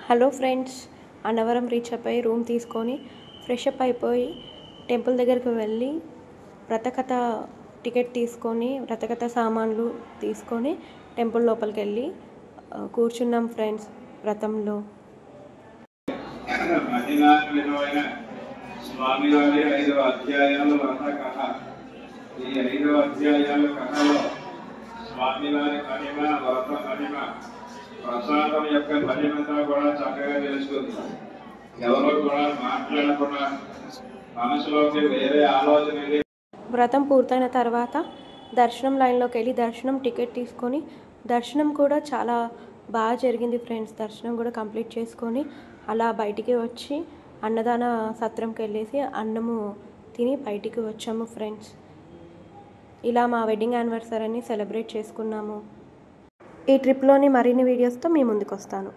Hello friends, Annavaram reach అయిపోయి room తీసుకొని fresh up అయిపోయి టెంపుల్ దగ్గరికి వెళ్ళి వ్రతకథ టికెట్ తీసుకొని వ్రతకథ సామాన్లు తీసుకొని టెంపుల్ లోపలికి వెళ్ళి కూర్చున్నాం ఫ్రెండ్స్. వ్రతంలో స్వామివారి 5 అధ్యాయాలు వ్రత కథ. ఈ 5 అధ్యాయాల కథలో స్వామివారి మహిమ, వ్రత మహిమ, ప్రసాదం యొక్క మహిమంతా కూడా చక్కగా తెలుస్తుంది. ఎవరో కూడా మాట్లాడకుండా మనసులోకి వేరే ఆలోచన. వ్రతం పూర్తయిన తర్వాత దర్శనం లైన్లోకి వెళ్ళి దర్శనం టికెట్ తీసుకొని దర్శనం కూడా చాలా బాగా జరిగింది ఫ్రెండ్స్. దర్శనం కూడా కంప్లీట్ చేసుకొని అలా బయటికి వచ్చి అన్నదాన సత్రంకి వెళ్ళేసి అన్నము తిని బయటికి వచ్చాము ఫ్రెండ్స్. ఇలా మా వెడ్డింగ్ యానివర్సరీని సెలబ్రేట్ చేసుకున్నాము. ఈ ట్రిప్లోని మరిన్ని వీడియోస్తో మీ ముందుకు వస్తాను.